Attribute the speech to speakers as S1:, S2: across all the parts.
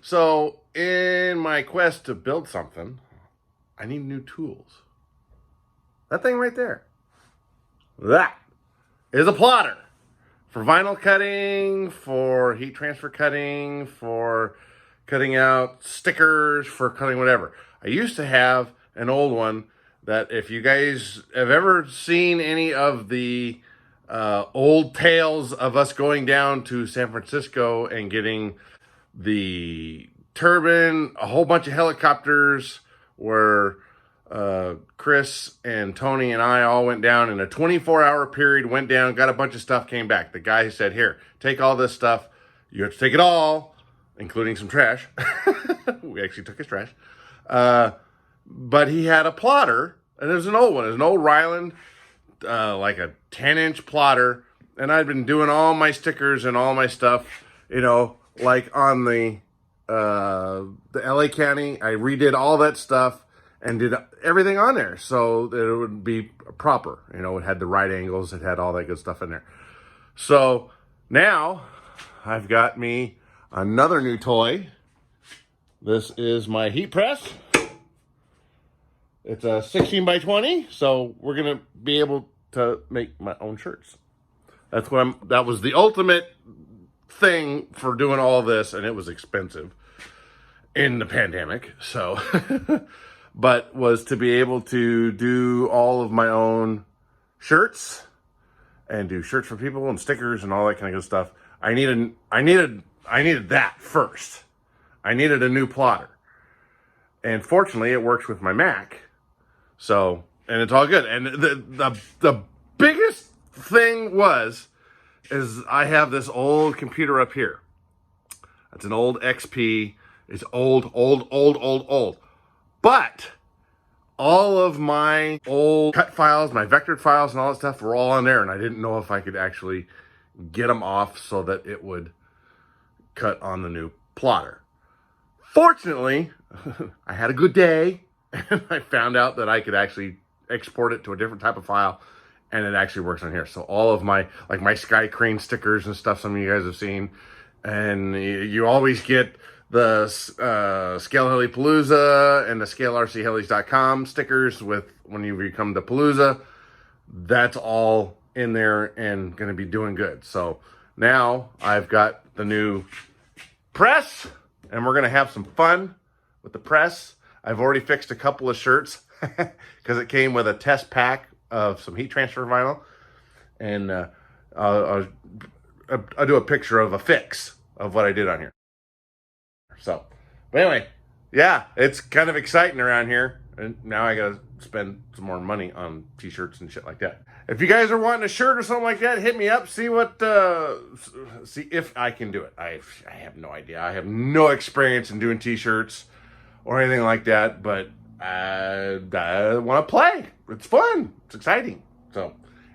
S1: So in my quest to build something, I need new tools. That thing right there. That is a plotter for vinyl cutting, for heat transfer cutting, for cutting out stickers, for cutting whatever. I used to have an old one that if you guys have ever seen any of the old tales of us going down to San Francisco and getting the turbine, a whole bunch of helicopters where Chris and Tony and I all went down in a 24-hour period, went down, got a bunch of stuff, came back. The guy said, here, take all this stuff. You have to take it all, including some trash. We actually took his trash. But he had a plotter, and it was an old one. It was an old Ryland, like a 10-inch plotter. And I'd been doing all my stickers and all my stuff, you know, like on the LA County. I redid all that stuff and did everything on there so that it would be proper. You know, it had the right angles. It had all that good stuff in there. So now I've got me another new toy. This is my heat press. It's a 16 by 20. So we're going to be able to make my own shirts. That was the ultimate thing for doing all this. And it was expensive in the pandemic. So but was to be able to do all of my own shirts and do shirts for people and stickers and all that kind of good stuff. I needed that first. I needed a new plotter. And fortunately it works with my Mac. So, and it's all good. And the biggest thing is I have this old computer up here. It's an old XP. It's old. But all of my old cut files, my vectored files and all that stuff were all on there. And I didn't know if I could actually get them off so that it would cut on the new plotter. Fortunately, I had a good day and I found out that I could actually export it to a different type of file and it actually works on here. So all of my, like my Sky Crane stickers and stuff some of you guys have seen, and you always get the Scale Heli Palooza and the ScaleRCHelis.com stickers with when you come to Palooza. That's all in there and going to be doing good. So now I've got the new press and we're going to have some fun with the press. I've already fixed a couple of shirts because it came with a test pack of some heat transfer vinyl. And I'll do a picture of a fix of what I did on here. So, but anyway, yeah, it's kind of exciting around here. And now I got to spend some more money on t-shirts and shit like that. If you guys are wanting a shirt or something like that, hit me up. See if I can do it. I have no idea. I have no experience in doing t-shirts or anything like that, but I want to play. It's fun. It's exciting. So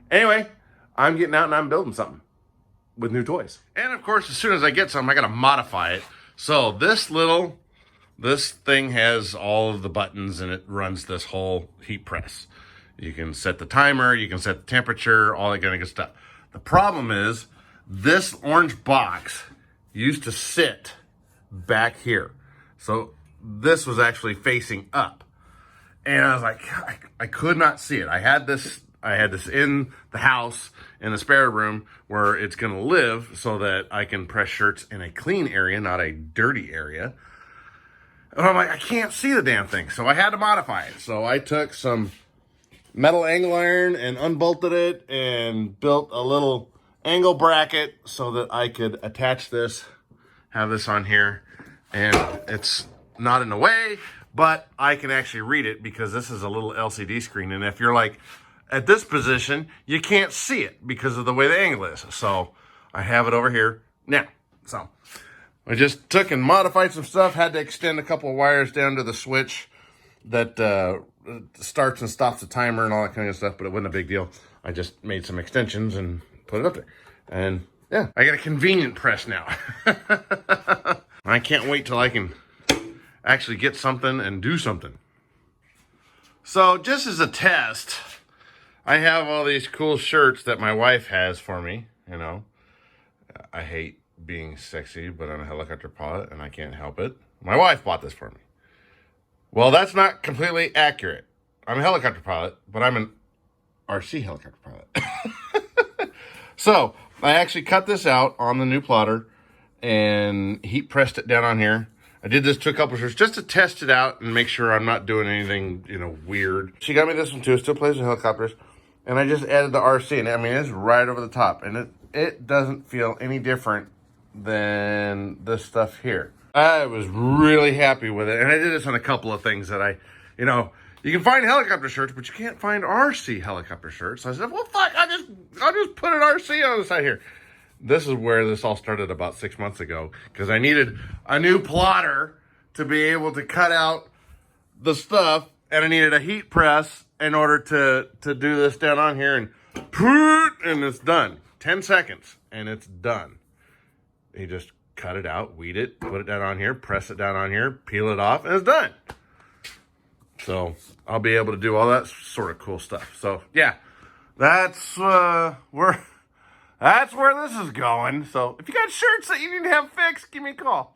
S1: anyway, I'm getting out and I'm building something with new toys. And of course, as soon as I get something, I got to modify it. So this thing has all of the buttons and it runs this whole heat press. You can set the timer, you can set the temperature, all that kind of good stuff. The problem is this orange box used to sit back here. So this was actually facing up. And I was like, I could not see it. I had this in the house in the spare room where it's going to live so that I can press shirts in a clean area, not a dirty area. And I'm like, I can't see the damn thing. So I had to modify it. So I took some metal angle iron and unbolted it and built a little angle bracket so that I could attach this, have this on here. And it's not in the way, but I can actually read it because this is a little LCD screen. And if you're like at this position, you can't see it because of the way the angle is. So I have it over here now. So I just took and modified some stuff, had to extend a couple of wires down to the switch that starts and stops the timer and all that kind of stuff, but it wasn't a big deal. I just made some extensions and put it up there. And yeah, I got a convenient press now. I can't wait till I can actually get something and do something. So just as a test, I have all these cool shirts that my wife has for me, you know. I hate being sexy, but I'm a helicopter pilot and I can't help it. My wife bought this for me. Well, that's not completely accurate. I'm a helicopter pilot, but I'm an RC helicopter pilot. So I actually cut this out on the new plotter and heat pressed it down on here. I did this to a couple of shirts just to test it out and make sure I'm not doing anything, weird. She got me this one too. It still plays with helicopters. And I just added the RC, and I mean, it's right over the top. And it doesn't feel any different than this stuff here. I was really happy with it. And I did this on a couple of things that you can find helicopter shirts, but you can't find RC helicopter shirts. So I said, well, fuck, I'll just put an RC on the side here. This is where this all started about 6 months ago, because I needed a new plotter to be able to cut out the stuff, and I needed a heat press in order to do this down on here, and it's done. 10 seconds, and it's done. You just cut it out, weed it, put it down on here, press it down on here, peel it off, and it's done. So I'll be able to do all that sort of cool stuff. So yeah, that's where this is going. So if you got shirts that you need to have fixed, give me a call.